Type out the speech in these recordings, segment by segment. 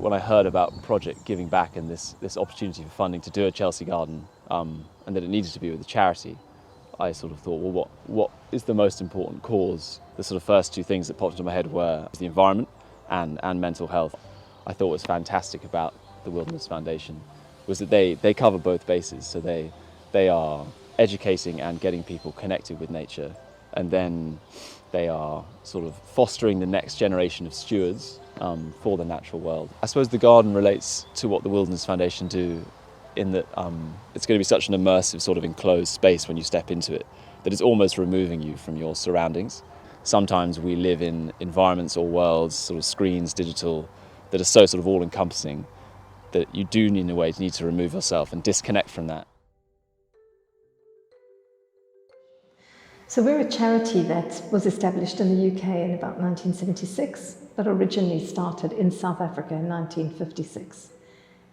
when I heard about the project giving back and this opportunity for funding to do a Chelsea garden, and that it needed to be with a charity, I sort of thought, well, what is the most important cause? The sort of first two things that popped into my head were the environment and mental health. I thought was fantastic about the Wilderness Foundation was that they cover both bases. So they are educating and getting people connected with nature, and then they are sort of fostering the next generation of stewards for the natural world. I suppose the garden relates to what the Wilderness Foundation do in that it's going to be such an immersive sort of enclosed space when you step into it that it's almost removing you from your surroundings. Sometimes we live in environments or worlds, sort of screens, digital, that are so sort of all-encompassing that you do in a way need to remove yourself and disconnect from that. So we're a charity that was established in the UK in about 1976, but originally started in South Africa in 1956.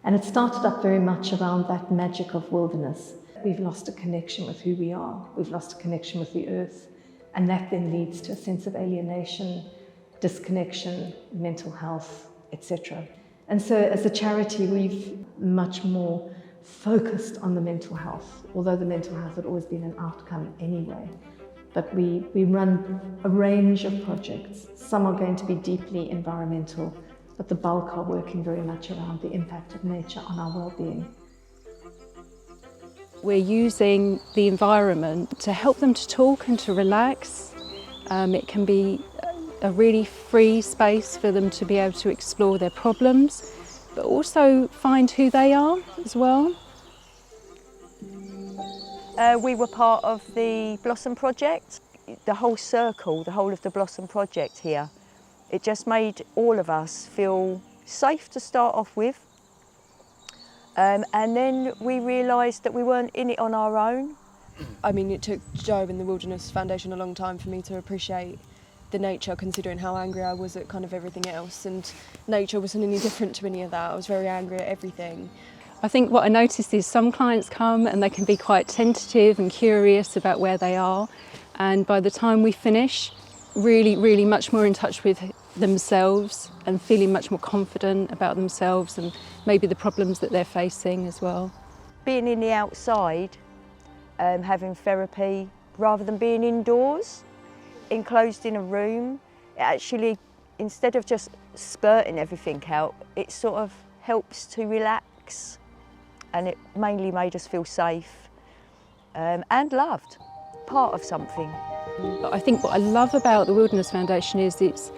And it started up very much around that magic of wilderness. We've lost a connection with who we are. We've lost a connection with the earth. And that then leads to a sense of alienation, disconnection, mental health, etc. And so as a charity, we've much more focused on the mental health, although the mental health had always been an outcome anyway. But we run a range of projects. Some are going to be deeply environmental, but the bulk are working very much around the impact of nature on our well-being. We're using the environment to help them to talk and to relax. It can be a really free space for them to be able to explore their problems, but also find who they are as well. We were part of the Blossom Project. The whole circle, the whole of the Blossom Project here, it just made all of us feel safe to start off with. And then we realised that we weren't in it on our own. I mean, it took Joe and the Wilderness Foundation a long time for me to appreciate the nature, considering how angry I was at kind of everything else, and nature wasn't any different to any of that. I was very angry at everything. I think what I noticed is some clients come and they can be quite tentative and curious about where they are, and by the time we finish, really much more in touch with themselves and feeling much more confident about themselves and maybe the problems that they're facing as well. Being in the outside, having therapy, rather than being indoors, enclosed in a room, it actually, instead of just spurting everything out, it sort of helps to relax. And it mainly made us feel safe and loved, part of something. But I think what I love about the Wilderness Foundation is it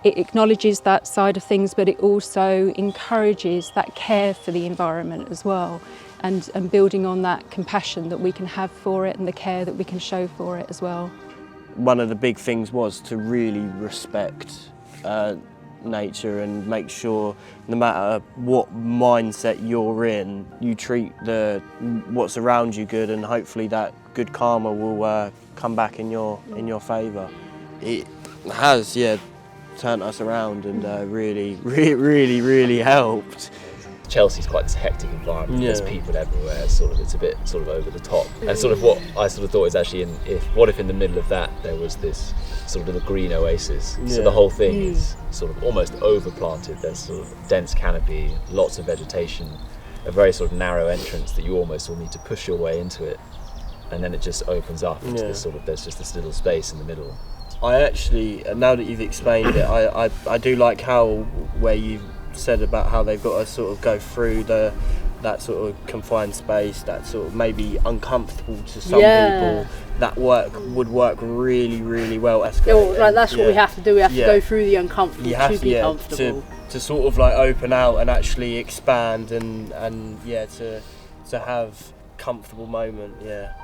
acknowledges that side of things, but it also encourages that care for the environment as well, and building on that compassion that we can have for it and the care that we can show for it as well. One of the big things was to really respect nature and make sure no matter what mindset you're in, you treat what's around you good, and hopefully that good karma will come back in your favour. It has, yeah, turned us around and really helped. Chelsea's quite this hectic environment. Yeah. There's people everywhere. It's a bit sort of over the top. And sort of what I sort of thought is actually, what if in the middle of that there was this sort of little green oasis? Yeah. So the whole thing is sort of almost overplanted. There's sort of dense canopy, lots of vegetation, a very sort of narrow entrance that you almost will need to push your way into it, and then it just opens up into this sort of, there's just this little space in the middle. I actually, now that you've explained it, I do like where you said about how they've got to sort of go through that sort of confined space, that sort of maybe uncomfortable to some people. That would work really well. That's what we have to do. We have to go through the uncomfortable to be comfortable. To sort of like open out and actually expand and to have comfortable moment. Yeah.